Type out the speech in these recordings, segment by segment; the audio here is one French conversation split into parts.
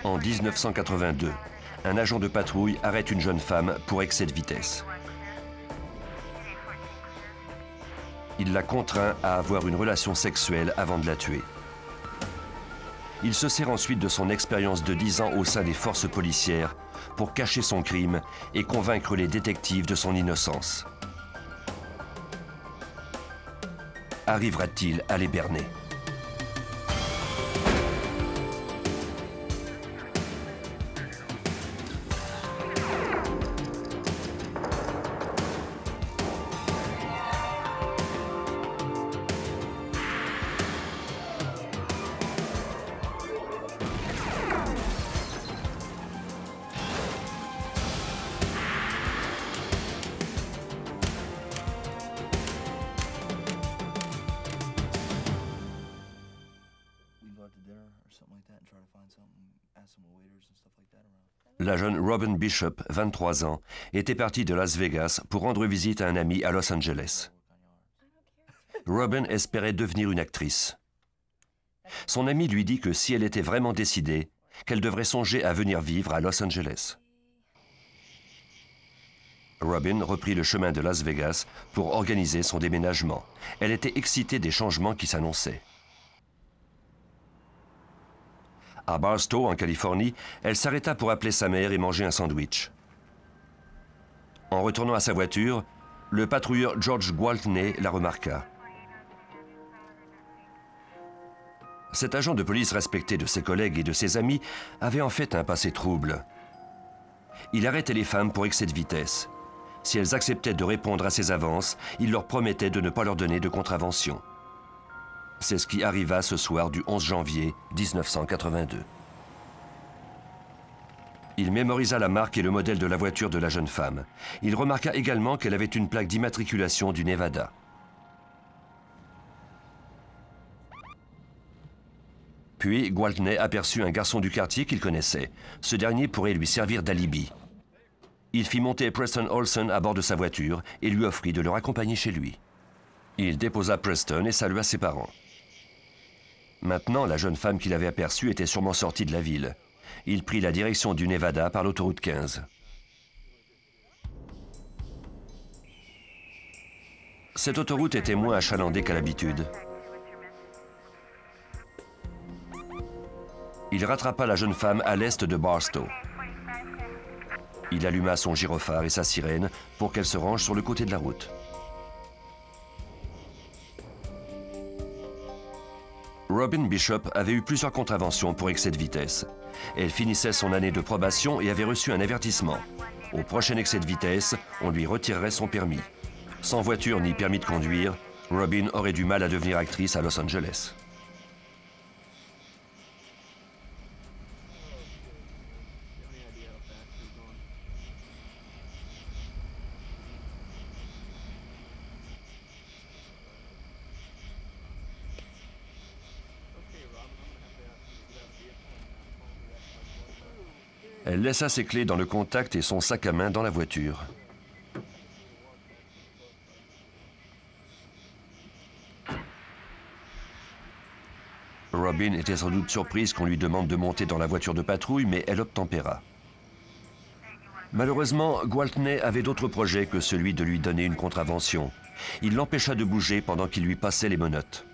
En 1982, un agent de patrouille arrête une jeune femme pour excès de vitesse. Il la contraint à avoir une relation sexuelle avant de la tuer. Il se sert ensuite de son expérience de 10 ans au sein des forces policières pour cacher son crime et convaincre les détectives de son innocence. Arrivera-t-il à les berner ? La jeune Robin Bishop, 23 ans, était partie de Las Vegas pour rendre visite à un ami à Los Angeles. Robin espérait devenir une actrice. Son ami lui dit que si elle était vraiment décidée, qu'elle devrait songer à venir vivre à Los Angeles. Robin reprit le chemin de Las Vegas pour organiser son déménagement. Elle était excitée des changements qui s'annonçaient. À Barstow, en Californie, elle s'arrêta pour appeler sa mère et manger un sandwich. En retournant à sa voiture, le patrouilleur George Gwaltney la remarqua. Cet agent de police respecté de ses collègues et de ses amis avait en fait un passé trouble. Il arrêtait les femmes pour excès de vitesse. Si elles acceptaient de répondre à ses avances, il leur promettait de ne pas leur donner de contravention. C'est ce qui arriva ce soir du 11 janvier 1982. Il mémorisa la marque et le modèle de la voiture de la jeune femme. Il remarqua également qu'elle avait une plaque d'immatriculation du Nevada. Puis, Gwaltney aperçut un garçon du quartier qu'il connaissait. Ce dernier pourrait lui servir d'alibi. Il fit monter Preston Olson à bord de sa voiture et lui offrit de le raccompagner chez lui. Il déposa Preston et salua ses parents. Maintenant, la jeune femme qu'il avait aperçue était sûrement sortie de la ville. Il prit la direction du Nevada par l'autoroute 15. Cette autoroute était moins achalandée qu'à l'habitude. Il rattrapa la jeune femme à l'est de Barstow. Il alluma son gyrophare et sa sirène pour qu'elle se range sur le côté de la route. Robin Bishop avait eu plusieurs contraventions pour excès de vitesse. Elle finissait son année de probation et avait reçu un avertissement. Au prochain excès de vitesse, on lui retirerait son permis. Sans voiture ni permis de conduire, Robin aurait du mal à devenir actrice à Los Angeles. Elle laissa ses clés dans le contact et son sac à main dans la voiture. Robin était sans doute surprise qu'on lui demande de monter dans la voiture de patrouille, mais elle obtempéra. Malheureusement, Gwaltney avait d'autres projets que celui de lui donner une contravention. Il l'empêcha de bouger pendant qu'il lui passait les menottes.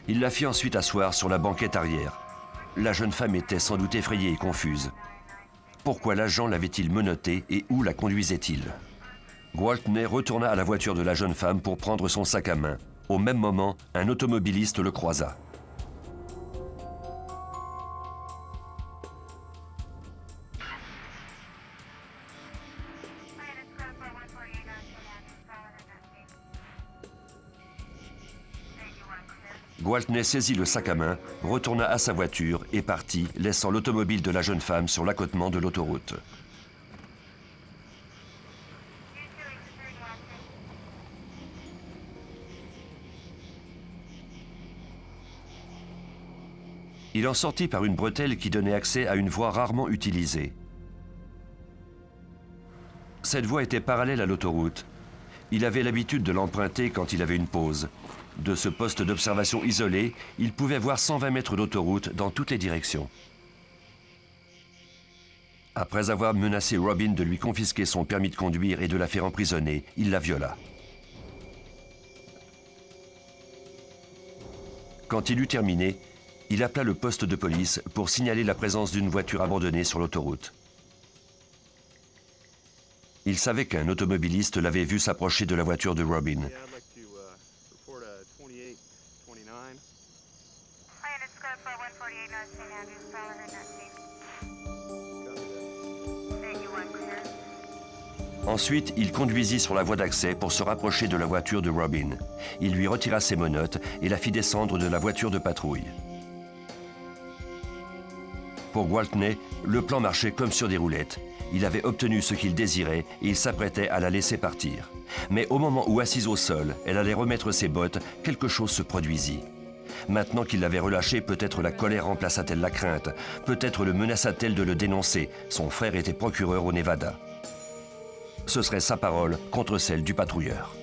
Il la fit ensuite asseoir sur la banquette arrière. La jeune femme était sans doute effrayée et confuse. Pourquoi l'agent l'avait-il menottée et où la conduisait-il? Gwaltney retourna à la voiture de la jeune femme pour prendre son sac à main. Au même moment, un automobiliste le croisa. Gwaltney saisit le sac à main, retourna à sa voiture et partit, laissant l'automobile de la jeune femme sur l'accotement de l'autoroute. Il en sortit par une bretelle qui donnait accès à une voie rarement utilisée. Cette voie était parallèle à l'autoroute Il avait l'habitude de l'emprunter quand il avait une pause. De ce poste d'observation isolé, il pouvait voir 120 mètres d'autoroute dans toutes les directions. Après avoir menacé Robin de lui confisquer son permis de conduire et de la faire emprisonner, il la viola. Quand il eut terminé, il appela le poste de police pour signaler la présence d'une voiture abandonnée sur l'autoroute. Il savait qu'un automobiliste l'avait vu s'approcher de la voiture de Robin. Ensuite, il conduisit sur la voie d'accès pour se rapprocher de la voiture de Robin. Il lui retira ses menottes et la fit descendre de la voiture de patrouille. Pour Gwaltney, le plan marchait comme sur des roulettes. Il avait obtenu ce qu'il désirait et il s'apprêtait à la laisser partir. Mais au moment où, assise au sol, elle allait remettre ses bottes, quelque chose se produisit. Maintenant qu'il l'avait relâchée, peut-être la colère remplaça-t-elle la crainte, peut-être le menaça-t-elle de le dénoncer. Son frère était procureur au Nevada. Ce serait sa parole contre celle du patrouilleur.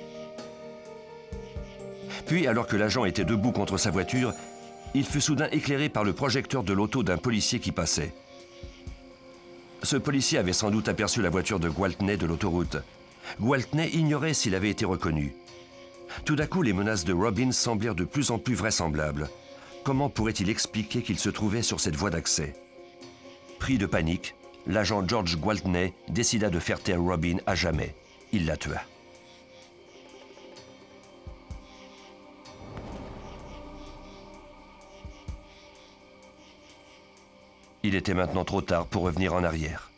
Puis, alors que l'agent était debout contre sa voiture, il fut soudain éclairé par le projecteur de l'auto d'un policier qui passait. Ce policier avait sans doute aperçu la voiture de Gwaltney de l'autoroute. Gwaltney ignorait s'il avait été reconnu. Tout d'un coup, les menaces de Robin semblèrent de plus en plus vraisemblables. Comment pourrait-il expliquer qu'il se trouvait sur cette voie d'accès? Pris de panique, l'agent George Gwaltney décida de faire taire Robin à jamais. Il la tua. Il était maintenant trop tard pour revenir en arrière.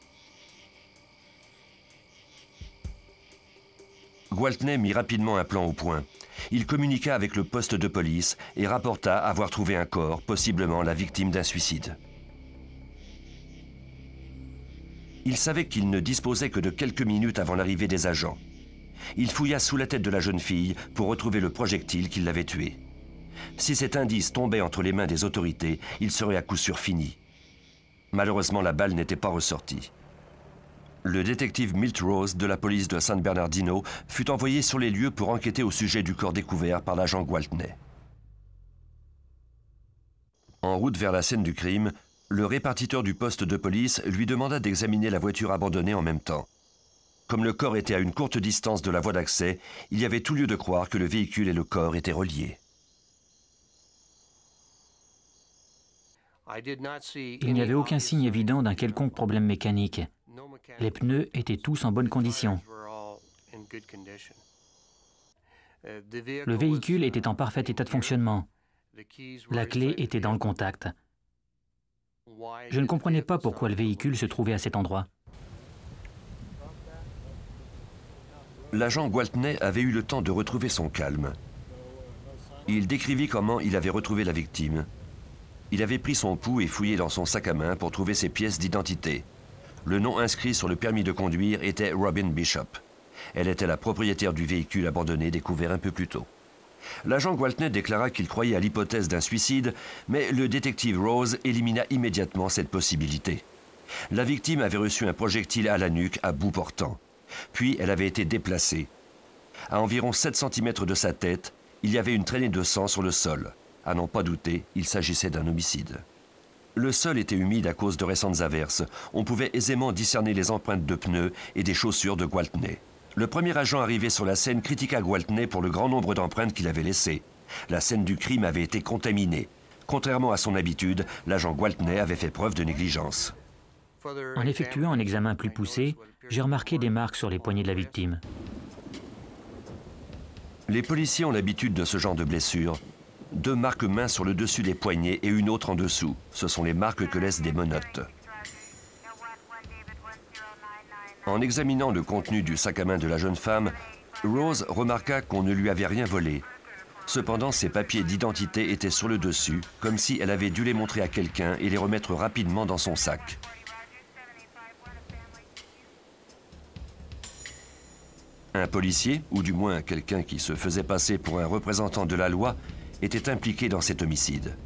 Gwaltney mit rapidement un plan au point. Il communiqua avec le poste de police et rapporta avoir trouvé un corps, possiblement la victime d'un suicide. Il savait qu'il ne disposait que de quelques minutes avant l'arrivée des agents. Il fouilla sous la tête de la jeune fille pour retrouver le projectile qui l'avait tuée. Si cet indice tombait entre les mains des autorités, il serait à coup sûr fini. Malheureusement, la balle n'était pas ressortie. Le détective Milt Rose de la police de San Bernardino fut envoyé sur les lieux pour enquêter au sujet du corps découvert par l'agent Gwaltney. En route vers la scène du crime, le répartiteur du poste de police lui demanda d'examiner la voiture abandonnée en même temps. Comme le corps était à une courte distance de la voie d'accès, il y avait tout lieu de croire que le véhicule et le corps étaient reliés. Il n'y avait aucun signe évident d'un quelconque problème mécanique. Les pneus étaient tous en bonne condition. Le véhicule était en parfait état de fonctionnement. La clé était dans le contact. Je ne comprenais pas pourquoi le véhicule se trouvait à cet endroit. L'agent Gwaltney avait eu le temps de retrouver son calme. Il décrivit comment il avait retrouvé la victime. Il avait pris son pouls et fouillé dans son sac à main pour trouver ses pièces d'identité. Le nom inscrit sur le permis de conduire était Robin Bishop. Elle était la propriétaire du véhicule abandonné découvert un peu plus tôt. L'agent Gwaltney déclara qu'il croyait à l'hypothèse d'un suicide, mais le détective Rose élimina immédiatement cette possibilité. La victime avait reçu un projectile à la nuque à bout portant. Puis elle avait été déplacée. À environ 7 cm de sa tête, il y avait une traînée de sang sur le sol. À n'en pas douter, il s'agissait d'un homicide. Le sol était humide à cause de récentes averses. On pouvait aisément discerner les empreintes de pneus et des chaussures de Gwaltney. Le premier agent arrivé sur la scène critiqua Gwaltney pour le grand nombre d'empreintes qu'il avait laissées. La scène du crime avait été contaminée. Contrairement à son habitude, l'agent Gwaltney avait fait preuve de négligence. En effectuant un examen plus poussé, j'ai remarqué des marques sur les poignets de la victime. Les policiers ont l'habitude de ce genre de blessures. 2 marques mains sur le dessus des poignets et une autre en dessous. Ce sont les marques que laissent des menottes. En examinant le contenu du sac à main de la jeune femme, Rose remarqua qu'on ne lui avait rien volé. Cependant, ses papiers d'identité étaient sur le dessus, comme si elle avait dû les montrer à quelqu'un et les remettre rapidement dans son sac. Un policier, ou du moins quelqu'un qui se faisait passer pour un représentant de la loi, était impliqué dans cet homicide.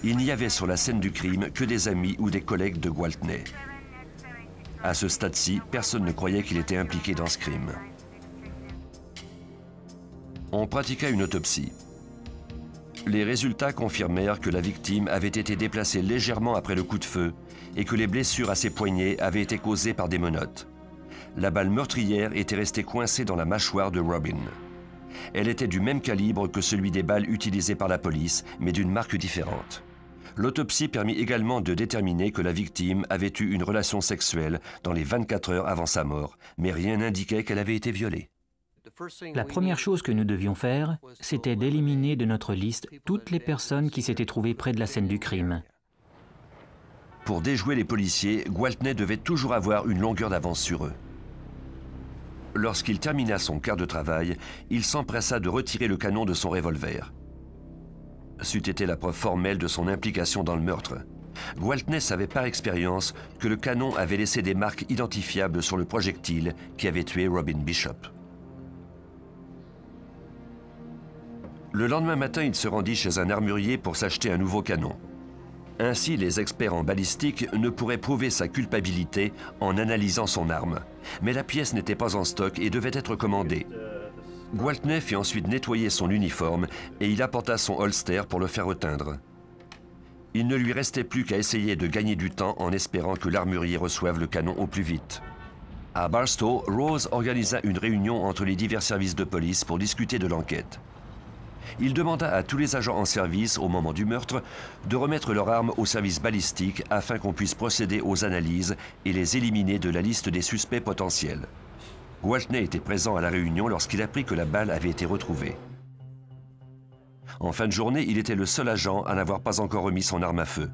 Il n'y avait sur la scène du crime que des amis ou des collègues de Gwaltney. À ce stade-ci, personne ne croyait qu'il était impliqué dans ce crime. On pratiqua une autopsie. Les résultats confirmèrent que la victime avait été déplacée légèrement après le coup de feu et que les blessures à ses poignets avaient été causées par des menottes. La balle meurtrière était restée coincée dans la mâchoire de Robin. Elle était du même calibre que celui des balles utilisées par la police, mais d'une marque différente. L'autopsie permit également de déterminer que la victime avait eu une relation sexuelle dans les 24 heures avant sa mort, mais rien n'indiquait qu'elle avait été violée. La première chose que nous devions faire, c'était d'éliminer de notre liste toutes les personnes qui s'étaient trouvées près de la scène du crime. Pour déjouer les policiers, Gwaltney devait toujours avoir une longueur d'avance sur eux. Lorsqu'il termina son quart de travail, il s'empressa de retirer le canon de son revolver. C'eût été la preuve formelle de son implication dans le meurtre. Gwaltney savait par expérience que le canon avait laissé des marques identifiables sur le projectile qui avait tué Robin Bishop. Le lendemain matin, il se rendit chez un armurier pour s'acheter un nouveau canon. Ainsi, les experts en balistique ne pourraient prouver sa culpabilité en analysant son arme. Mais la pièce n'était pas en stock et devait être commandée. Gwaltney fit ensuite nettoyer son uniforme et il apporta son holster pour le faire reteindre. Il ne lui restait plus qu'à essayer de gagner du temps en espérant que l'armurier reçoive le canon au plus vite. À Barstow, Rose organisa une réunion entre les divers services de police pour discuter de l'enquête. Il demanda à tous les agents en service au moment du meurtre de remettre leurs armes au service balistique afin qu'on puisse procéder aux analyses et les éliminer de la liste des suspects potentiels. Gwaltney était présent à la réunion lorsqu'il apprit que la balle avait été retrouvée. En fin de journée, il était le seul agent à n'avoir pas encore remis son arme à feu.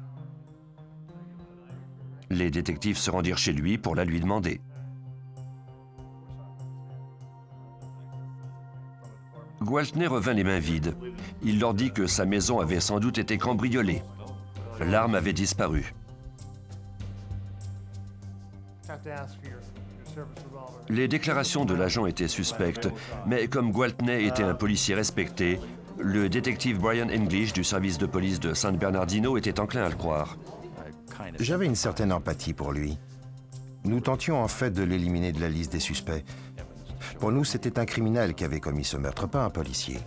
Les détectives se rendirent chez lui pour la lui demander. Gwaltney revint les mains vides. Il leur dit que sa maison avait sans doute été cambriolée. L'arme avait disparu. Les déclarations de l'agent étaient suspectes, mais comme Gwaltney était un policier respecté, le détective Brian English du service de police de San Bernardino était enclin à le croire. J'avais une certaine empathie pour lui. Nous tentions en fait de l'éliminer de la liste des suspects. Pour nous, c'était un criminel qui avait commis ce meurtre, pas un policier.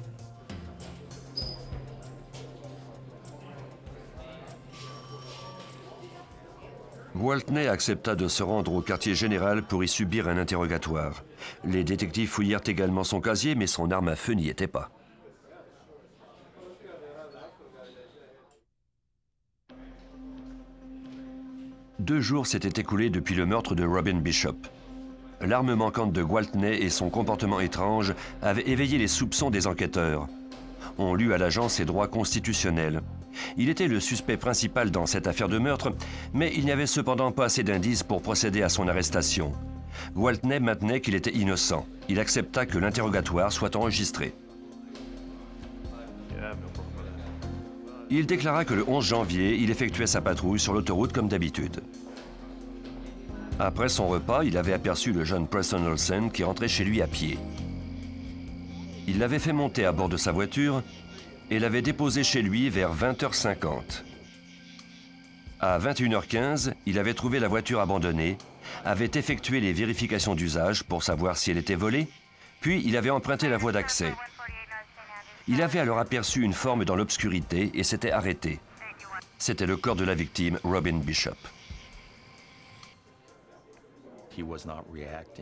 Gwaltney accepta de se rendre au quartier général pour y subir un interrogatoire. Les détectives fouillèrent également son casier, mais son arme à feu n'y était pas. Deux jours s'étaient écoulés depuis le meurtre de Robin Bishop. L'arme manquante de Gwaltney et son comportement étrange avaient éveillé les soupçons des enquêteurs. On lut à l'agent ses droits constitutionnels. Il était le suspect principal dans cette affaire de meurtre, mais il n'y avait cependant pas assez d'indices pour procéder à son arrestation. Gwaltney maintenait qu'il était innocent. Il accepta que l'interrogatoire soit enregistré. Il déclara que le 11 janvier, il effectuait sa patrouille sur l'autoroute comme d'habitude. Après son repas, il avait aperçu le jeune Preston Olsen qui rentrait chez lui à pied. Il l'avait fait monter à bord de sa voiture et l'avait déposé chez lui vers 20h50. À 21h15, il avait trouvé la voiture abandonnée, avait effectué les vérifications d'usage pour savoir si elle était volée, puis il avait emprunté la voie d'accès. Il avait alors aperçu une forme dans l'obscurité et s'était arrêté. C'était le corps de la victime, Robin Bishop.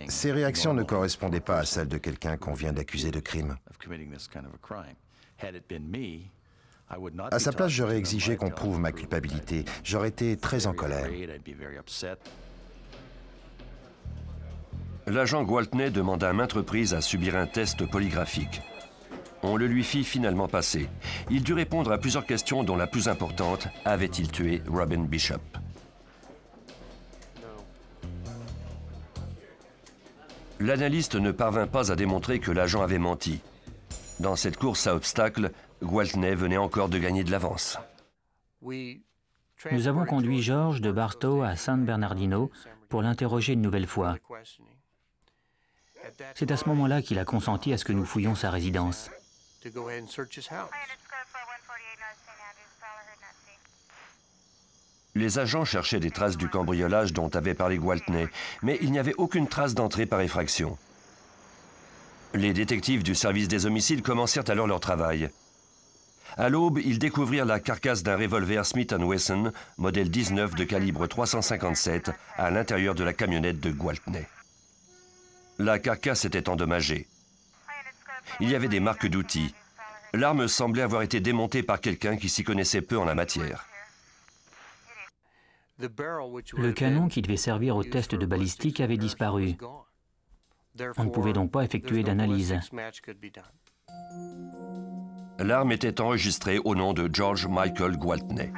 Ses réactions ne correspondaient pas à celles de quelqu'un qu'on vient d'accuser de crime. À sa place, j'aurais exigé qu'on prouve ma culpabilité. J'aurais été très en colère. L'agent Gwaltney demanda à maintes reprises à subir un test polygraphique. On le lui fit finalement passer. Il dut répondre à plusieurs questions dont la plus importante, avait-il tué Robin Bishop? L'analyste ne parvint pas à démontrer que l'agent avait menti. Dans cette course à obstacles, Gwaltney venait encore de gagner de l'avance. Nous avons conduit George de Barstow à San Bernardino pour l'interroger une nouvelle fois. C'est à ce moment-là qu'il a consenti à ce que nous fouillions sa résidence. Les agents cherchaient des traces du cambriolage dont avait parlé Gwaltney, mais il n'y avait aucune trace d'entrée par effraction. Les détectives du service des homicides commencèrent alors leur travail. À l'aube, ils découvrirent la carcasse d'un revolver Smith & Wesson, modèle 19 de calibre 357, à l'intérieur de la camionnette de Gwaltney. La carcasse était endommagée. Il y avait des marques d'outils. L'arme semblait avoir été démontée par quelqu'un qui s'y connaissait peu en la matière. Le canon qui devait servir au test de balistique avait disparu. On ne pouvait donc pas effectuer d'analyse. L'arme était enregistrée au nom de George Michael Gwaltney.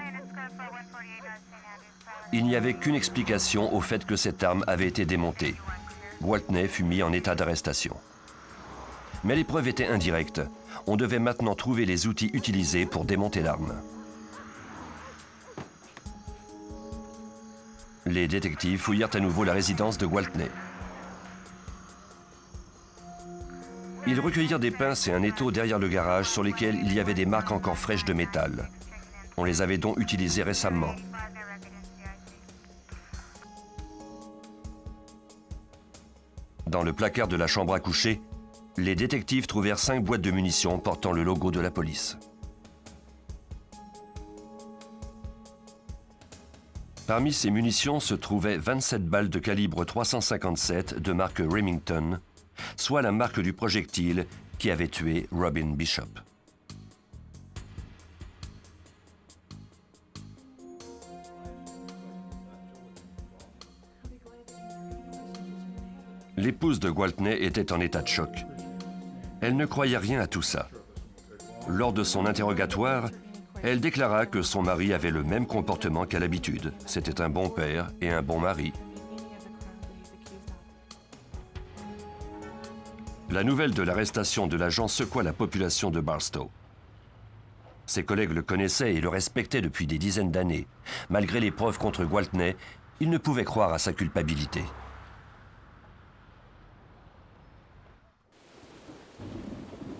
Il n'y avait qu'une explication au fait que cette arme avait été démontée. Gwaltney fut mis en état d'arrestation. Mais les preuves étaient indirectes. On devait maintenant trouver les outils utilisés pour démonter l'arme. Les détectives fouillèrent à nouveau la résidence de Gwaltney. Ils recueillirent des pinces et un étau derrière le garage sur lesquels il y avait des marques encore fraîches de métal. On les avait donc utilisées récemment. Dans le placard de la chambre à coucher, les détectives trouvèrent 5 boîtes de munitions portant le logo de la police. Parmi ces munitions se trouvaient 27 balles de calibre 357 de marque Remington, soit la marque du projectile qui avait tué Robin Bishop. L'épouse de Gwaltney était en état de choc. Elle ne croyait rien à tout ça. Lors de son interrogatoire, elle déclara que son mari avait le même comportement qu'à l'habitude. C'était un bon père et un bon mari. La nouvelle de l'arrestation de l'agent secoua la population de Barstow. Ses collègues le connaissaient et le respectaient depuis des dizaines d'années. Malgré les preuves contre Gwaltney, ils ne pouvaient croire à sa culpabilité.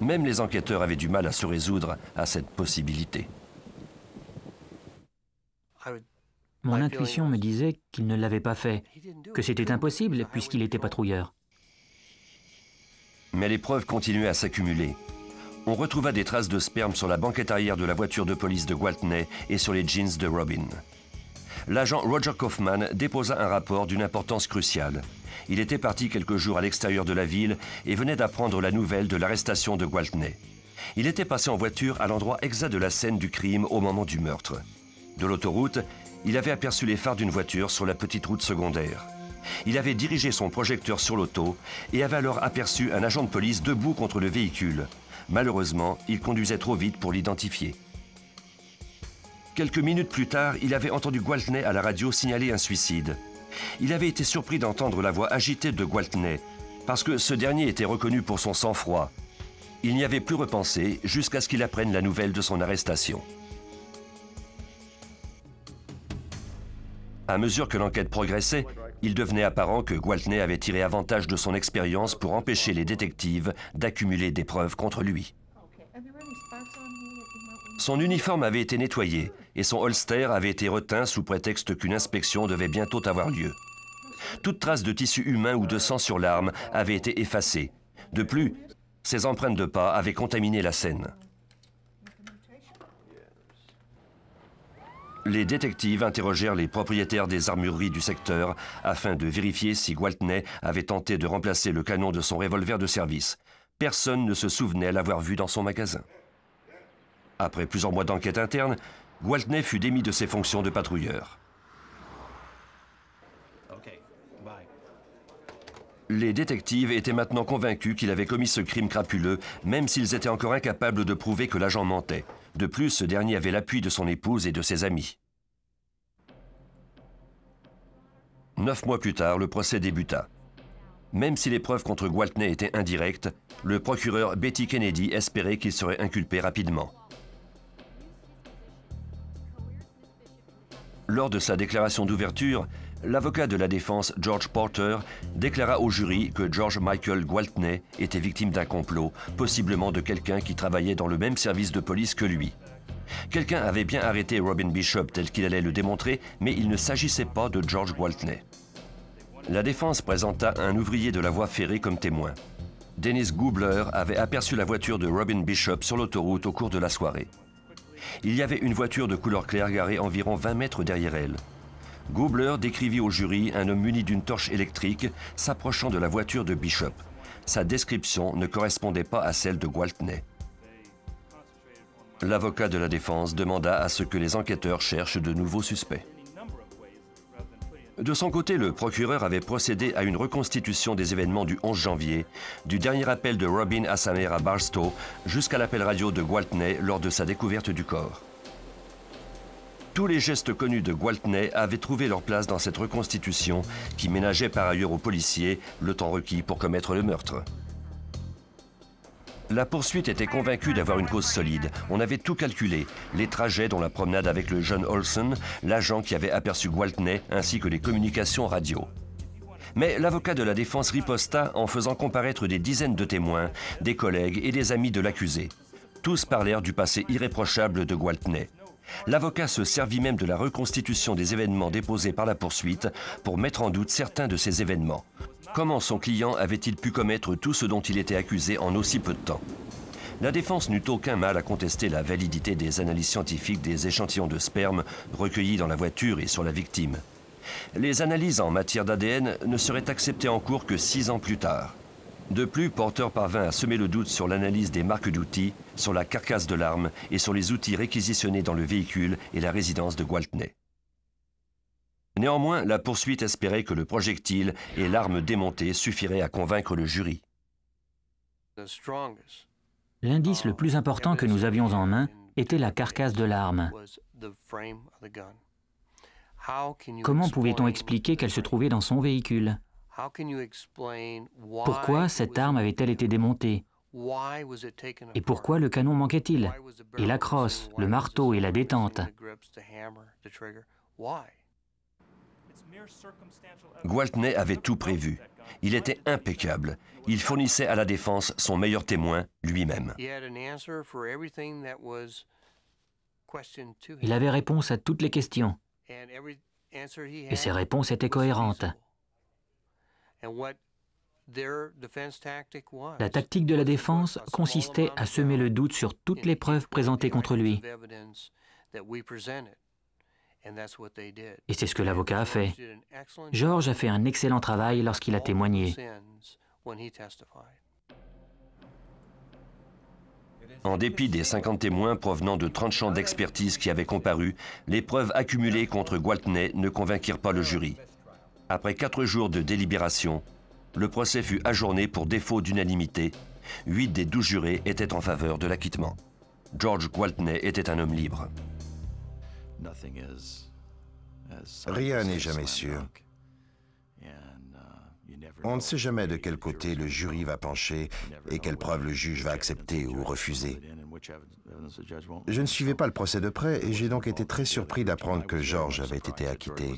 Même les enquêteurs avaient du mal à se résoudre à cette possibilité. Mon intuition me disait qu'il ne l'avait pas fait, que c'était impossible puisqu'il était patrouilleur. Mais les preuves continuaient à s'accumuler. On retrouva des traces de sperme sur la banquette arrière de la voiture de police de Gwaltney et sur les jeans de Robin. L'agent Roger Kaufman déposa un rapport d'une importance cruciale. Il était parti quelques jours à l'extérieur de la ville et venait d'apprendre la nouvelle de l'arrestation de Gwaltney. Il était passé en voiture à l'endroit exact de la scène du crime au moment du meurtre. De l'autoroute, il avait aperçu les phares d'une voiture sur la petite route secondaire. Il avait dirigé son projecteur sur l'auto et avait alors aperçu un agent de police debout contre le véhicule. Malheureusement, il conduisait trop vite pour l'identifier. Quelques minutes plus tard, il avait entendu Gwaltney à la radio signaler un suicide. Il avait été surpris d'entendre la voix agitée de Gwaltney, parce que ce dernier était reconnu pour son sang-froid. Il n'y avait plus repensé jusqu'à ce qu'il apprenne la nouvelle de son arrestation. À mesure que l'enquête progressait, il devenait apparent que Gwaltney avait tiré avantage de son expérience pour empêcher les détectives d'accumuler des preuves contre lui. Son uniforme avait été nettoyé et son holster avait été reteint sous prétexte qu'une inspection devait bientôt avoir lieu. Toute trace de tissu humain ou de sang sur l'arme avait été effacée. De plus, ses empreintes de pas avaient contaminé la scène. Les détectives interrogèrent les propriétaires des armureries du secteur afin de vérifier si Gwaltney avait tenté de remplacer le canon de son revolver de service. Personne ne se souvenait l'avoir vu dans son magasin. Après plusieurs mois d'enquête interne, Gwaltney fut démis de ses fonctions de patrouilleur. Les détectives étaient maintenant convaincus qu'il avait commis ce crime crapuleux, même s'ils étaient encore incapables de prouver que l'agent mentait. De plus, ce dernier avait l'appui de son épouse et de ses amis. 9 mois plus tard, le procès débuta. Même si les preuves contre Gwaltney étaient indirectes, le procureur Betty Kennedy espérait qu'il serait inculpé rapidement. Lors de sa déclaration d'ouverture, l'avocat de la défense George Porter déclara au jury que George Michael Gwaltney était victime d'un complot, possiblement de quelqu'un qui travaillait dans le même service de police que lui. Quelqu'un avait bien arrêté Robin Bishop tel qu'il allait le démontrer, mais il ne s'agissait pas de George Gwaltney. La défense présenta un ouvrier de la voie ferrée comme témoin. Dennis Goobler avait aperçu la voiture de Robin Bishop sur l'autoroute au cours de la soirée. Il y avait une voiture de couleur claire garée environ 20 mètres derrière elle. Goobler décrivit au jury un homme muni d'une torche électrique s'approchant de la voiture de Bishop. Sa description ne correspondait pas à celle de Gwaltney. L'avocat de la défense demanda à ce que les enquêteurs cherchent de nouveaux suspects. De son côté, le procureur avait procédé à une reconstitution des événements du 11 janvier, du dernier appel de Robin Assamer à Barstow jusqu'à l'appel radio de Gwaltney lors de sa découverte du corps. Tous les gestes connus de Gwaltney avaient trouvé leur place dans cette reconstitution qui ménageait par ailleurs aux policiers le temps requis pour commettre le meurtre. La poursuite était convaincue d'avoir une cause solide. On avait tout calculé, les trajets dont la promenade avec le jeune Olson, l'agent qui avait aperçu Gwaltney, ainsi que les communications radio. Mais l'avocat de la défense riposta en faisant comparaître des dizaines de témoins, des collègues et des amis de l'accusé. Tous parlèrent du passé irréprochable de Gwaltney. L'avocat se servit même de la reconstitution des événements déposés par la poursuite pour mettre en doute certains de ces événements. Comment son client avait-il pu commettre tout ce dont il était accusé en aussi peu de temps? La défense n'eut aucun mal à contester la validité des analyses scientifiques des échantillons de sperme recueillis dans la voiture et sur la victime. Les analyses en matière d'ADN ne seraient acceptées en cours que 6 ans plus tard. De plus, Porter parvint à semer le doute sur l'analyse des marques d'outils, sur la carcasse de l'arme et sur les outils réquisitionnés dans le véhicule et la résidence de Gwaltney. Néanmoins, la poursuite espérait que le projectile et l'arme démontée suffiraient à convaincre le jury. L'indice le plus important que nous avions en main était la carcasse de l'arme. Comment pouvait-on expliquer qu'elle se trouvait dans son véhicule? Pourquoi cette arme avait-elle été démontée? Et pourquoi le canon manquait-il? Et la crosse, le marteau et la détente? Gwaltney avait tout prévu. Il était impeccable. Il fournissait à la défense son meilleur témoin, lui-même. Il avait réponse à toutes les questions. Et ses réponses étaient cohérentes. La tactique de la défense consistait à semer le doute sur toutes les preuves présentées contre lui. Et c'est ce que l'avocat a fait. George a fait un excellent travail lorsqu'il a témoigné. En dépit des 50 témoins provenant de 30 champs d'expertise qui avaient comparu, les preuves accumulées contre Gwaltney ne convainquirent pas le jury. Après 4 jours de délibération, le procès fut ajourné pour défaut d'unanimité. 8 des 12 jurés étaient en faveur de l'acquittement. George Gwaltney était un homme libre. Rien n'est jamais sûr. On ne sait jamais de quel côté le jury va pencher et quelles preuves le juge va accepter ou refuser. Je ne suivais pas le procès de près et j'ai donc été très surpris d'apprendre que George avait été acquitté.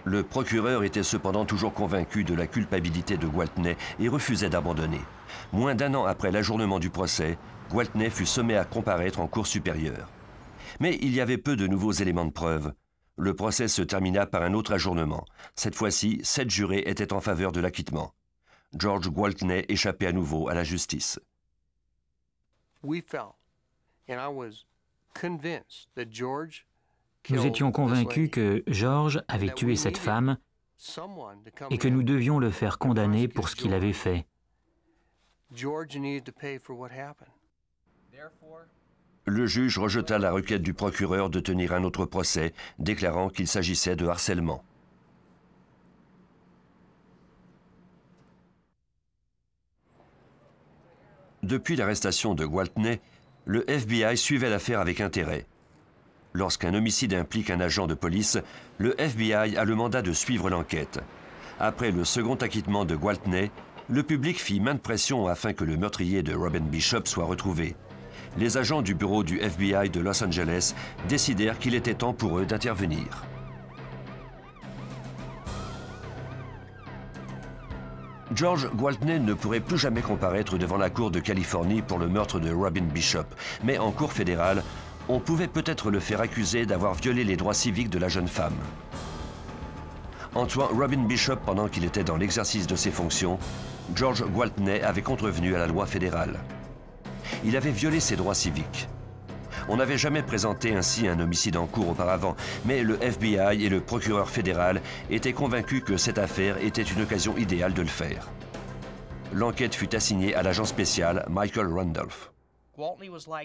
Le procureur était cependant toujours convaincu de la culpabilité de Gwaltney et refusait d'abandonner. Moins d'1 an après l'ajournement du procès, Gwaltney fut sommé à comparaître en cour supérieure. Mais il y avait peu de nouveaux éléments de preuve. Le procès se termina par un autre ajournement. Cette fois-ci, 7 jurés étaient en faveur de l'acquittement. George Gwaltney échappait à nouveau à la justice. Nous étions convaincus que George avait tué cette femme et que nous devions le faire condamner pour ce qu'il avait fait. Le juge rejeta la requête du procureur de tenir un autre procès, déclarant qu'il s'agissait de harcèlement. Depuis l'arrestation de Gwaltney, le FBI suivait l'affaire avec intérêt. Lorsqu'un homicide implique un agent de police, le FBI a le mandat de suivre l'enquête. Après le second acquittement de Gwaltney, le public fit maintes pressions afin que le meurtrier de Robin Bishop soit retrouvé. Les agents du bureau du FBI de Los Angeles décidèrent qu'il était temps pour eux d'intervenir. George Gwaltney ne pourrait plus jamais comparaître devant la cour de Californie pour le meurtre de Robin Bishop, mais en cour fédérale, on pouvait peut-être le faire accuser d'avoir violé les droits civiques de la jeune femme. En tuant Robin Bishop pendant qu'il était dans l'exercice de ses fonctions, George Gwaltney avait contrevenu à la loi fédérale. Il avait violé ses droits civiques. On n'avait jamais présenté ainsi un homicide en cours auparavant, mais le FBI et le procureur fédéral étaient convaincus que cette affaire était une occasion idéale de le faire. L'enquête fut assignée à l'agent spécial Michael Randolph.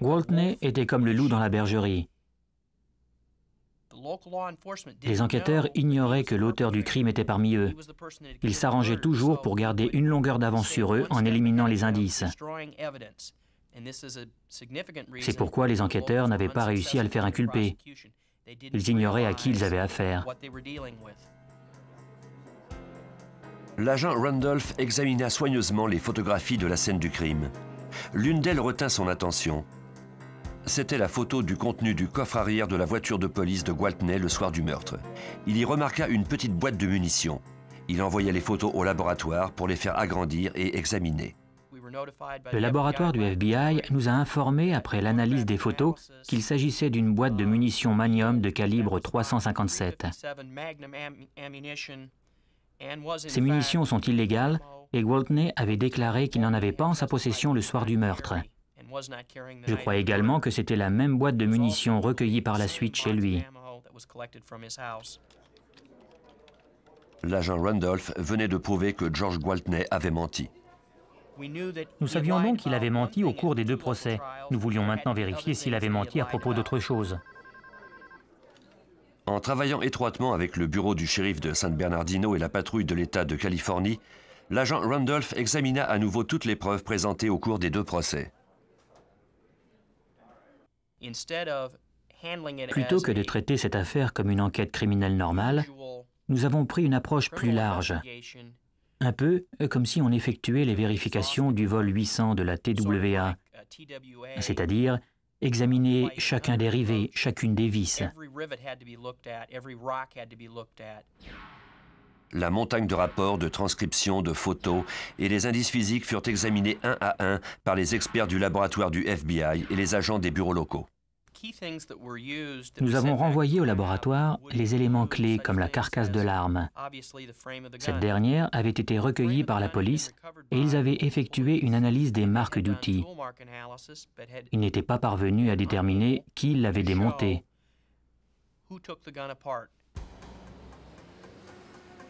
Gwaltney était comme le loup dans la bergerie. Les enquêteurs ignoraient que l'auteur du crime était parmi eux. Ils s'arrangeaient toujours pour garder une longueur d'avance sur eux en éliminant les indices. C'est pourquoi les enquêteurs n'avaient pas réussi à le faire inculper. Ils ignoraient à qui ils avaient affaire. L'agent Randolph examina soigneusement les photographies de la scène du crime. L'une d'elles retint son attention. C'était la photo du contenu du coffre arrière de la voiture de police de Gwaltney le soir du meurtre. Il y remarqua une petite boîte de munitions. Il envoya les photos au laboratoire pour les faire agrandir et examiner. Le laboratoire du FBI nous a informé, après l'analyse des photos, qu'il s'agissait d'une boîte de munitions Magnum de calibre 357. Ces munitions sont illégales et Gwaltney avait déclaré qu'il n'en avait pas en sa possession le soir du meurtre. Je crois également que c'était la même boîte de munitions recueillie par la suite chez lui. L'agent Randolph venait de prouver que George Gwaltney avait menti. Nous savions donc qu'il avait menti au cours des 2 procès. Nous voulions maintenant vérifier s'il avait menti à propos d'autre chose. En travaillant étroitement avec le bureau du shérif de San Bernardino et la patrouille de l'État de Californie, l'agent Randolph examina à nouveau toutes les preuves présentées au cours des 2 procès. Plutôt que de traiter cette affaire comme une enquête criminelle normale, nous avons pris une approche plus large. Un peu comme si on effectuait les vérifications du vol 800 de la TWA, c'est-à-dire examiner chacun des rivets, chacune des vis. La montagne de rapports, de transcriptions, de photos et les indices physiques furent examinés un à un par les experts du laboratoire du FBI et les agents des bureaux locaux. Nous avons renvoyé au laboratoire les éléments clés comme la carcasse de l'arme. Cette dernière avait été recueillie par la police et ils avaient effectué une analyse des marques d'outils. Ils n'étaient pas parvenus à déterminer qui l'avait démontée.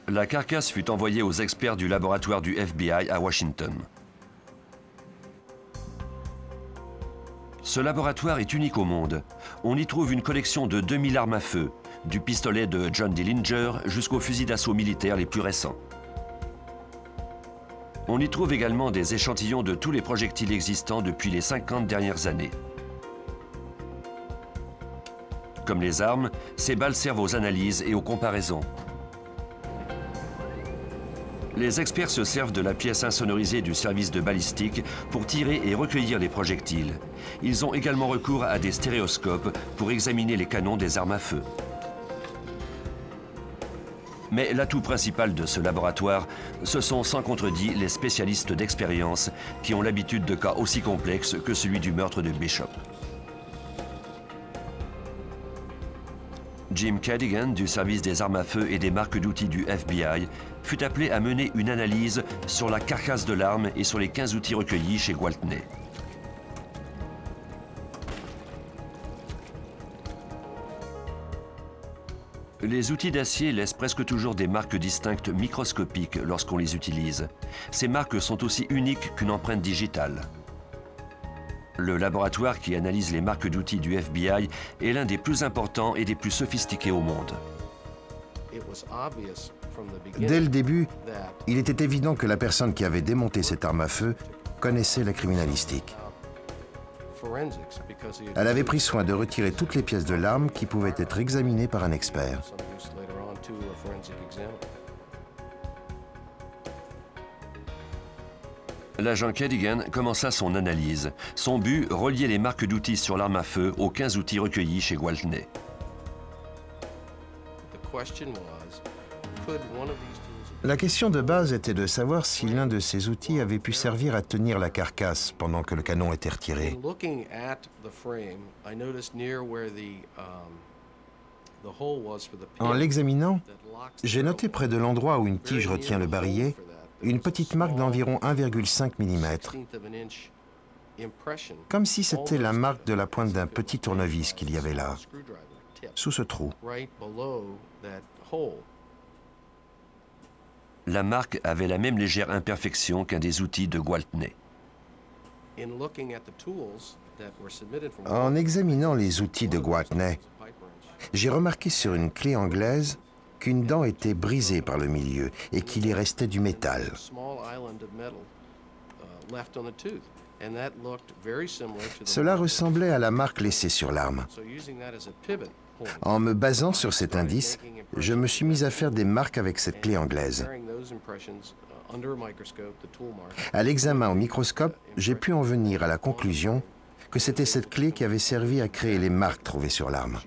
La carcasse fut envoyée aux experts du laboratoire du FBI à Washington. Ce laboratoire est unique au monde. On y trouve une collection de 2000 armes à feu, du pistolet de John Dillinger jusqu'aux fusils d'assaut militaires les plus récents. On y trouve également des échantillons de tous les projectiles existants depuis les 50 dernières années. Comme les armes, ces balles servent aux analyses et aux comparaisons. Les experts se servent de la pièce insonorisée du service de balistique pour tirer et recueillir les projectiles. Ils ont également recours à des stéréoscopes pour examiner les canons des armes à feu. Mais l'atout principal de ce laboratoire, ce sont sans contredit les spécialistes d'expérience qui ont l'habitude de cas aussi complexes que celui du meurtre de Bishop. Jim Cadigan, du service des armes à feu et des marques d'outils du FBI, fut appelé à mener une analyse sur la carcasse de l'arme et sur les 15 outils recueillis chez Gwaltney. Les outils d'acier laissent presque toujours des marques distinctes microscopiques lorsqu'on les utilise. Ces marques sont aussi uniques qu'une empreinte digitale. Le laboratoire qui analyse les marques d'outils du FBI est l'un des plus importants et des plus sophistiqués au monde. Dès le début, il était évident que la personne qui avait démonté cette arme à feu connaissait la criminalistique. Elle avait pris soin de retirer toutes les pièces de l'arme qui pouvaient être examinées par un expert. L'agent Cadigan commença son analyse. Son but, relier les marques d'outils sur l'arme à feu aux 15 outils recueillis chez Gwaltney. La question de base était de savoir si l'un de ces outils avait pu servir à tenir la carcasse pendant que le canon était retiré. En l'examinant, j'ai noté près de l'endroit où une tige retient le barillet une petite marque d'environ 1,5 mm, comme si c'était la marque de la pointe d'un petit tournevis qu'il y avait là, sous ce trou. La marque avait la même légère imperfection qu'un des outils de Gwaltney. En examinant les outils de Gwaltney, j'ai remarqué sur une clé anglaise qu'une dent était brisée par le milieu et qu'il y restait du métal. Cela ressemblait à la marque laissée sur l'arme. En me basant sur cet indice, je me suis mis à faire des marques avec cette clé anglaise. À l'examen au microscope, j'ai pu en venir à la conclusion que c'était cette clé qui avait servi à créer les marques trouvées sur l'arme.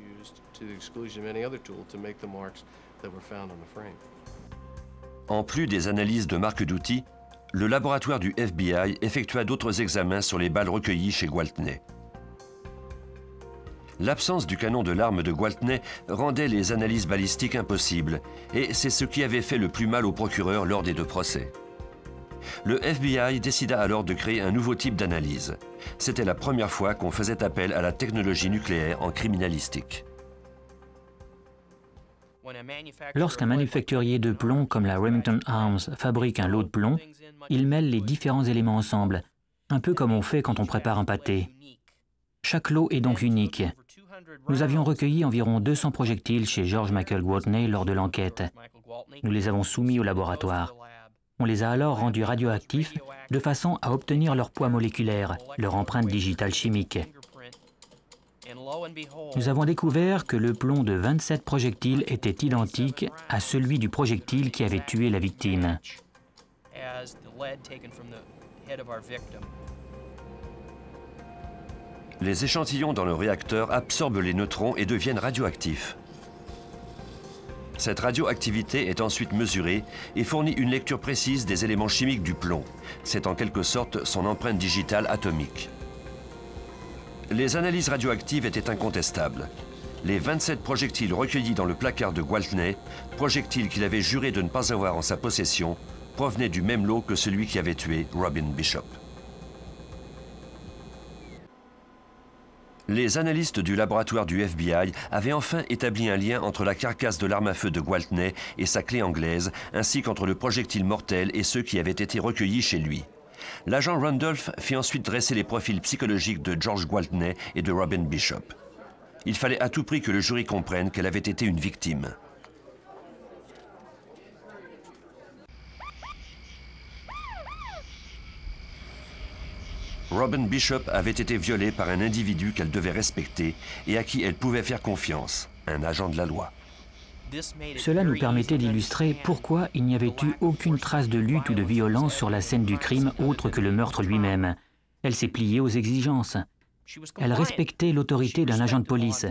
En plus des analyses de marques d'outils, le laboratoire du FBI effectua d'autres examens sur les balles recueillies chez Gwaltney. L'absence du canon de l'arme de Gwaltney rendait les analyses balistiques impossibles, et c'est ce qui avait fait le plus mal au procureur lors des deux procès. Le FBI décida alors de créer un nouveau type d'analyse. C'était la première fois qu'on faisait appel à la technologie nucléaire en criminalistique. Lorsqu'un manufacturier de plomb comme la Remington Arms fabrique un lot de plomb, il mêle les différents éléments ensemble, un peu comme on fait quand on prépare un pâté. Chaque lot est donc unique. Nous avions recueilli environ 200 projectiles chez George Michael Gwaltney lors de l'enquête. Nous les avons soumis au laboratoire. On les a alors rendus radioactifs de façon à obtenir leur poids moléculaire, leur empreinte digitale chimique. Nous avons découvert que le plomb de 27 projectiles était identique à celui du projectile qui avait tué la victime. Les échantillons dans le réacteur absorbent les neutrons et deviennent radioactifs. Cette radioactivité est ensuite mesurée et fournit une lecture précise des éléments chimiques du plomb. C'est en quelque sorte son empreinte digitale atomique. Les analyses radioactives étaient incontestables. Les 27 projectiles recueillis dans le placard de Gwaltney, projectiles qu'il avait juré de ne pas avoir en sa possession, provenaient du même lot que celui qui avait tué Robin Bishop. Les analystes du laboratoire du FBI avaient enfin établi un lien entre la carcasse de l'arme à feu de Gwaltney et sa clé anglaise, ainsi qu'entre le projectile mortel et ceux qui avaient été recueillis chez lui. L'agent Randolph fit ensuite dresser les profils psychologiques de George Gwaltney et de Robin Bishop. Il fallait à tout prix que le jury comprenne qu'elle avait été une victime. Robin Bishop avait été violée par un individu qu'elle devait respecter et à qui elle pouvait faire confiance, un agent de la loi. Cela nous permettait d'illustrer pourquoi il n'y avait eu aucune trace de lutte ou de violence sur la scène du crime autre que le meurtre lui-même. Elle s'est pliée aux exigences. Elle respectait l'autorité d'un agent de police.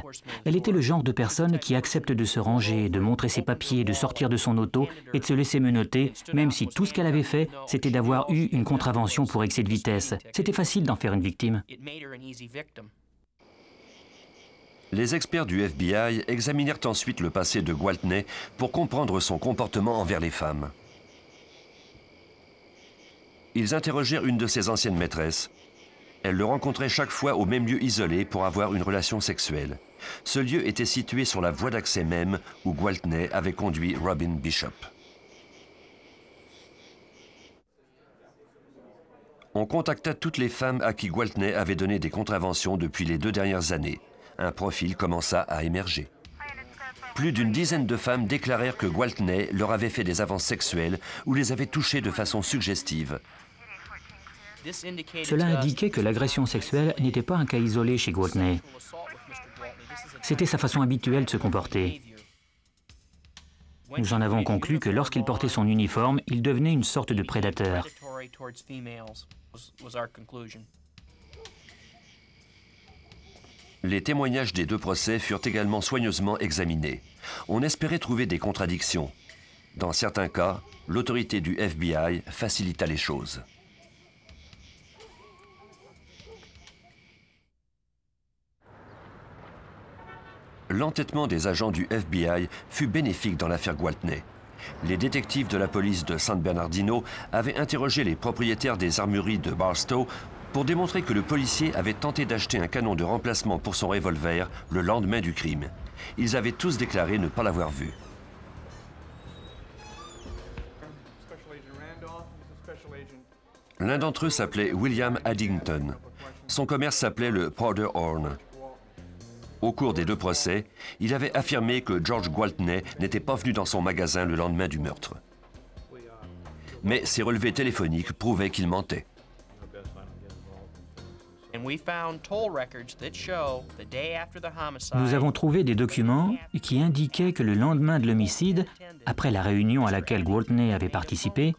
Elle était le genre de personne qui accepte de se ranger, de montrer ses papiers, de sortir de son auto et de se laisser menotter, même si tout ce qu'elle avait fait, c'était d'avoir eu une contravention pour excès de vitesse. C'était facile d'en faire une victime. Les experts du FBI examinèrent ensuite le passé de Gwaltney pour comprendre son comportement envers les femmes. Ils interrogèrent une de ses anciennes maîtresses. Elle le rencontrait chaque fois au même lieu isolé pour avoir une relation sexuelle. Ce lieu était situé sur la voie d'accès même où Gwaltney avait conduit Robin Bishop. On contacta toutes les femmes à qui Gwaltney avait donné des contraventions depuis les 2 dernières années. Un profil commença à émerger. Plus d'une dizaine de femmes déclarèrent que Gwaltney leur avait fait des avances sexuelles ou les avait touchées de façon suggestive. Cela indiquait que l'agression sexuelle n'était pas un cas isolé chez Gwaltney. C'était sa façon habituelle de se comporter. Nous en avons conclu que lorsqu'il portait son uniforme, il devenait une sorte de prédateur. Les témoignages des 2 procès furent également soigneusement examinés. On espérait trouver des contradictions. Dans certains cas, l'autorité du FBI facilita les choses. L'entêtement des agents du FBI fut bénéfique dans l'affaire Gwaltney. Les détectives de la police de San Bernardino avaient interrogé les propriétaires des armureries de Barstow pour démontrer que le policier avait tenté d'acheter un canon de remplacement pour son revolver le lendemain du crime. Ils avaient tous déclaré ne pas l'avoir vu. L'un d'entre eux s'appelait William Addington. Son commerce s'appelait le Powder Horn. Au cours des deux procès, il avait affirmé que George Gwaltney n'était pas venu dans son magasin le lendemain du meurtre. Mais ses relevés téléphoniques prouvaient qu'il mentait. Nous avons trouvé des documents qui indiquaient que le lendemain de l'homicide, après la réunion à laquelle Gwaltney avait participé,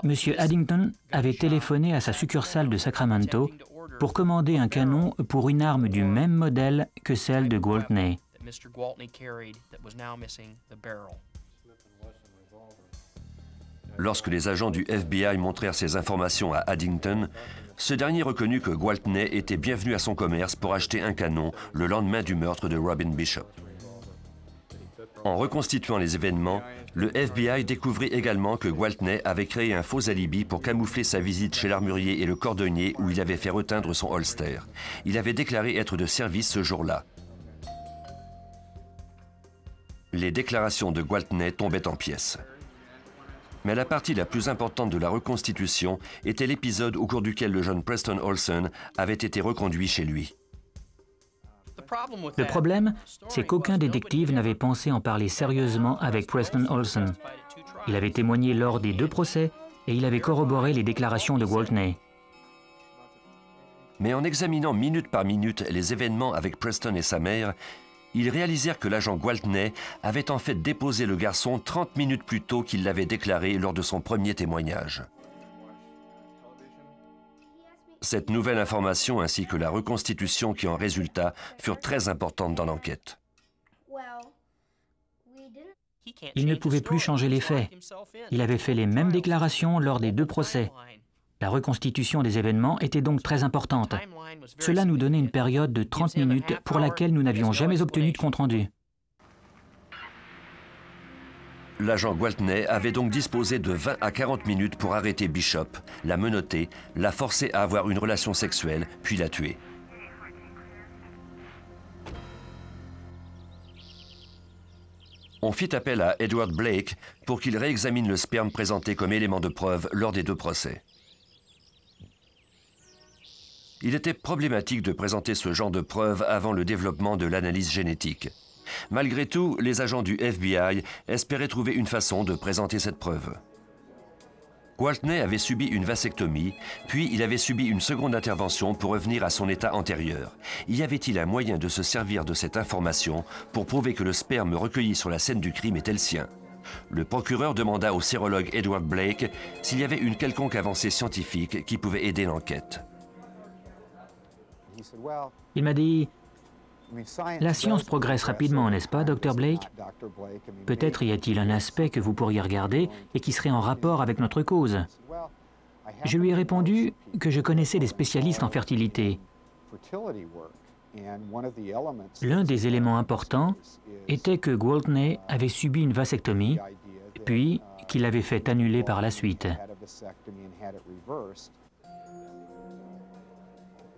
M. Addington avait téléphoné à sa succursale de Sacramento pour commander un canon pour une arme du même modèle que celle de Gwaltney. Lorsque les agents du FBI montrèrent ces informations à Addington, ce dernier reconnut que Gwaltney était bienvenu à son commerce pour acheter un canon le lendemain du meurtre de Robin Bishop. En reconstituant les événements, le FBI découvrit également que Gwaltney avait créé un faux alibi pour camoufler sa visite chez l'armurier et le cordonnier où il avait fait reteindre son holster. Il avait déclaré être de service ce jour-là. Les déclarations de Gwaltney tombaient en pièces. Mais la partie la plus importante de la reconstitution était l'épisode au cours duquel le jeune Preston Olson avait été reconduit chez lui. Le problème, c'est qu'aucun détective n'avait pensé en parler sérieusement avec Preston Olson. Il avait témoigné lors des deux procès et il avait corroboré les déclarations de Gwaltney. Mais en examinant minute par minute les événements avec Preston et sa mère, ils réalisèrent que l'agent Gwaltney avait en fait déposé le garçon 30 minutes plus tôt qu'il l'avait déclaré lors de son premier témoignage. Cette nouvelle information ainsi que la reconstitution qui en résulta furent très importantes dans l'enquête. Il ne pouvait plus changer les faits. Il avait fait les mêmes déclarations lors des deux procès. La reconstitution des événements était donc très importante. Cela nous donnait une période de 30 minutes pour laquelle nous n'avions jamais obtenu de compte-rendu. L'agent Gwaltney avait donc disposé de 20 à 40 minutes pour arrêter Bishop, la menotter, la forcer à avoir une relation sexuelle, puis la tuer. On fit appel à Edward Blake pour qu'il réexamine le sperme présenté comme élément de preuve lors des deux procès. Il était problématique de présenter ce genre de preuves avant le développement de l'analyse génétique. Malgré tout, les agents du FBI espéraient trouver une façon de présenter cette preuve. Gwaltney avait subi une vasectomie, puis il avait subi une seconde intervention pour revenir à son état antérieur. Y avait-il un moyen de se servir de cette information pour prouver que le sperme recueilli sur la scène du crime était le sien? Le procureur demanda au sérologue Edward Blake s'il y avait une quelconque avancée scientifique qui pouvait aider l'enquête. Il m'a dit: la science progresse rapidement, n'est-ce pas, Dr. Blake? Peut-être y a-t-il un aspect que vous pourriez regarder et qui serait en rapport avec notre cause. Je lui ai répondu que je connaissais des spécialistes en fertilité. L'un des éléments importants était que Gwaltney avait subi une vasectomie, puis qu'il l'avait fait annuler par la suite.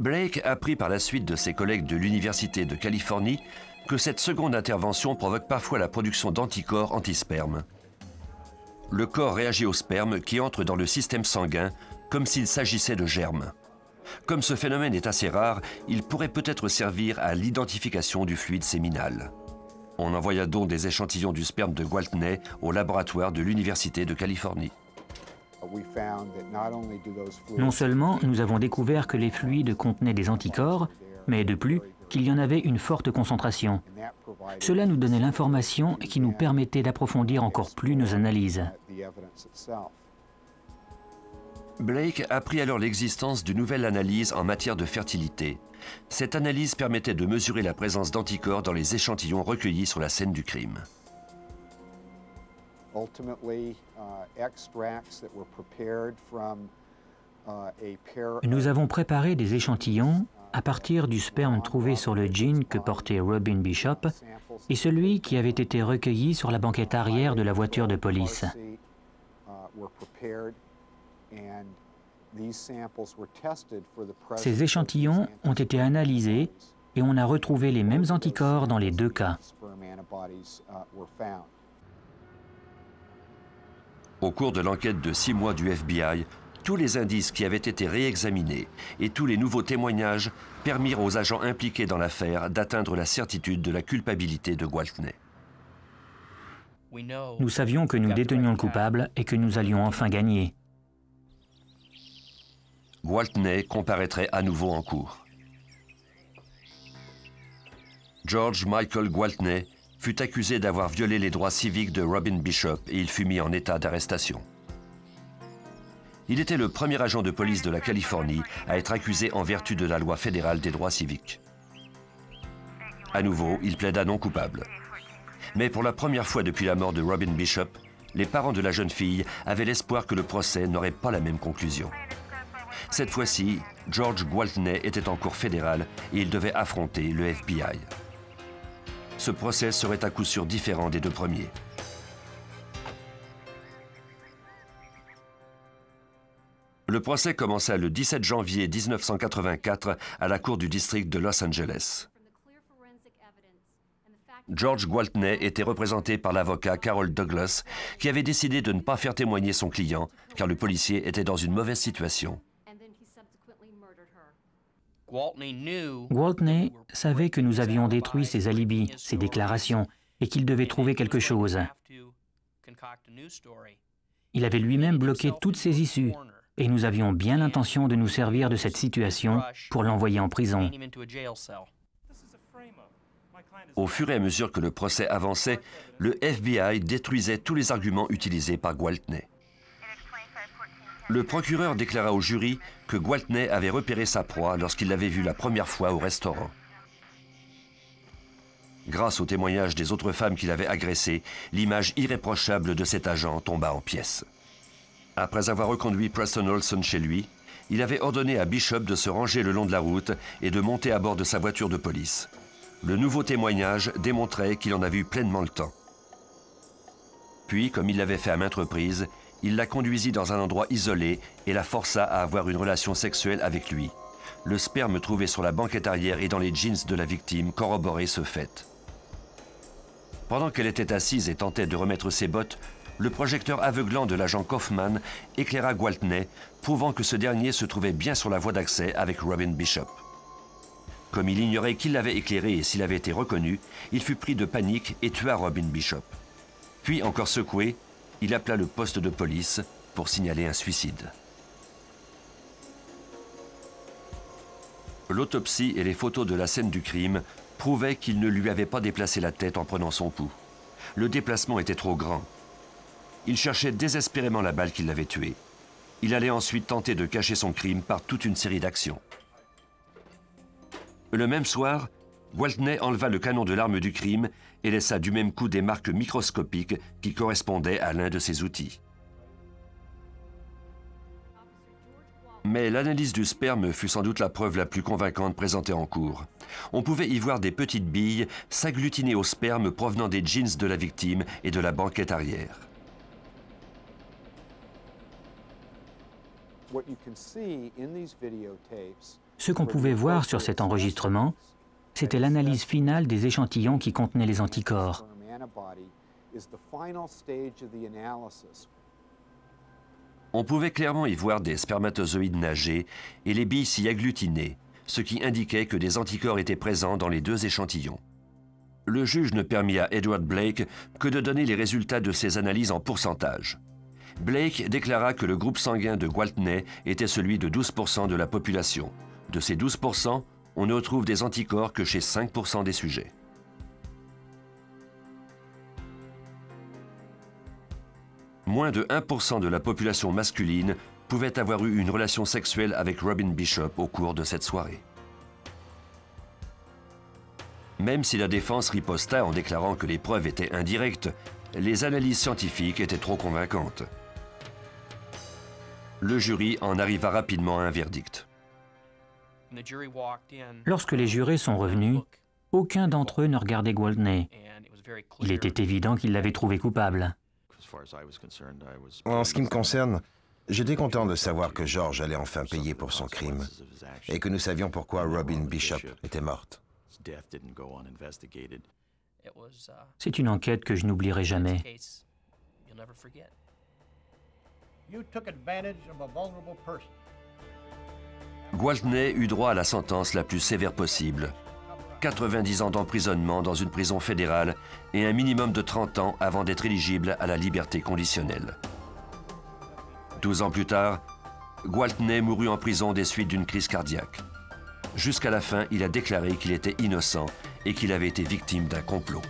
Blake apprit par la suite de ses collègues de l'Université de Californie que cette seconde intervention provoque parfois la production d'anticorps anti-sperme. Le corps réagit au sperme qui entre dans le système sanguin comme s'il s'agissait de germes. Comme ce phénomène est assez rare, il pourrait peut-être servir à l'identification du fluide séminal. On envoya donc des échantillons du sperme de Gwaltney au laboratoire de l'Université de Californie. Non seulement nous avons découvert que les fluides contenaient des anticorps, mais de plus qu'il y en avait une forte concentration. Cela nous donnait l'information qui nous permettait d'approfondir encore plus nos analyses. Blake apprit alors l'existence d'une nouvelle analyse en matière de fertilité. Cette analyse permettait de mesurer la présence d'anticorps dans les échantillons recueillis sur la scène du crime. Nous avons préparé des échantillons à partir du sperme trouvé sur le jean que portait Robin Bishop et celui qui avait été recueilli sur la banquette arrière de la voiture de police. Ces échantillons ont été analysés et on a retrouvé les mêmes anticorps dans les deux cas. Au cours de l'enquête de 6 mois du FBI, tous les indices qui avaient été réexaminés et tous les nouveaux témoignages permirent aux agents impliqués dans l'affaire d'atteindre la certitude de la culpabilité de Gwaltney. Nous savions que nous détenions le coupable et que nous allions enfin gagner. Gwaltney comparaîtrait à nouveau en cour. George Michael Gwaltney fut accusé d'avoir violé les droits civiques de Robin Bishop et il fut mis en état d'arrestation. Il était le premier agent de police de la Californie à être accusé en vertu de la loi fédérale des droits civiques. À nouveau, il plaida non coupable. Mais pour la première fois depuis la mort de Robin Bishop, les parents de la jeune fille avaient l'espoir que le procès n'aurait pas la même conclusion. Cette fois-ci, George Gwaltney était en cour fédérale et il devait affronter le FBI. Ce procès serait à coup sûr différent des deux premiers. Le procès commença le 17 janvier 1984 à la cour du district de Los Angeles. George Gwaltney était représenté par l'avocat Carol Douglas, qui avait décidé de ne pas faire témoigner son client, car le policier était dans une mauvaise situation. Gwaltney savait que nous avions détruit ses alibis, ses déclarations, et qu'il devait trouver quelque chose. Il avait lui-même bloqué toutes ses issues, et nous avions bien l'intention de nous servir de cette situation pour l'envoyer en prison. Au fur et à mesure que le procès avançait, le FBI détruisait tous les arguments utilisés par Gwaltney. Le procureur déclara au jury que Gwaltney avait repéré sa proie lorsqu'il l'avait vue la première fois au restaurant. Grâce aux témoignages des autres femmes qu'il avait agressées, l'image irréprochable de cet agent tomba en pièces. Après avoir reconduit Preston Olson chez lui, il avait ordonné à Bishop de se ranger le long de la route et de monter à bord de sa voiture de police. Le nouveau témoignage démontrait qu'il en avait eu pleinement le temps. Puis, comme il l'avait fait à maintes reprises, il la conduisit dans un endroit isolé et la força à avoir une relation sexuelle avec lui. Le sperme trouvé sur la banquette arrière et dans les jeans de la victime corroborait ce fait. Pendant qu'elle était assise et tentait de remettre ses bottes, le projecteur aveuglant de l'agent Kaufman éclaira Gwaltney, prouvant que ce dernier se trouvait bien sur la voie d'accès avec Robin Bishop. Comme il ignorait qui l'avait éclairé et s'il avait été reconnu, il fut pris de panique et tua Robin Bishop. Puis, encore secoué, il appela le poste de police pour signaler un suicide. L'autopsie et les photos de la scène du crime prouvaient qu'il ne lui avait pas déplacé la tête en prenant son pouls. Le déplacement était trop grand. Il cherchait désespérément la balle qui l'avait tué. Il allait ensuite tenter de cacher son crime par toute une série d'actions. Le même soir, Gwaltney enleva le canon de l'arme du crime et laissa du même coup des marques microscopiques qui correspondaient à l'un de ses outils. Mais l'analyse du sperme fut sans doute la preuve la plus convaincante présentée en cours. On pouvait y voir des petites billes s'agglutiner au sperme provenant des jeans de la victime et de la banquette arrière. Ce qu'on pouvait voir sur cet enregistrement, c'était l'analyse finale des échantillons qui contenaient les anticorps. On pouvait clairement y voir des spermatozoïdes nager et les billes s'y agglutiner, ce qui indiquait que des anticorps étaient présents dans les deux échantillons. Le juge ne permit à Edward Blake que de donner les résultats de ses analyses en pourcentage. Blake déclara que le groupe sanguin de Gwaltney était celui de 12% de la population. De ces 12%, on ne retrouve des anticorps que chez 5% des sujets. Moins de 1% de la population masculine pouvait avoir eu une relation sexuelle avec Robin Bishop au cours de cette soirée. Même si la défense riposta en déclarant que les preuves étaient indirectes, les analyses scientifiques étaient trop convaincantes. Le jury en arriva rapidement à un verdict. Lorsque les jurés sont revenus, aucun d'entre eux ne regardait Gwaltney. Il était évident qu'ils l'avaient trouvé coupable. En ce qui me concerne, j'étais content de savoir que George allait enfin payer pour son crime et que nous savions pourquoi Robin Bishop était morte. C'est une enquête que je n'oublierai jamais. Gwaltney eut droit à la sentence la plus sévère possible. 90 ans d'emprisonnement dans une prison fédérale et un minimum de 30 ans avant d'être éligible à la liberté conditionnelle. 12 ans plus tard, Gwaltney mourut en prison des suites d'une crise cardiaque. Jusqu'à la fin, il a déclaré qu'il était innocent et qu'il avait été victime d'un complot.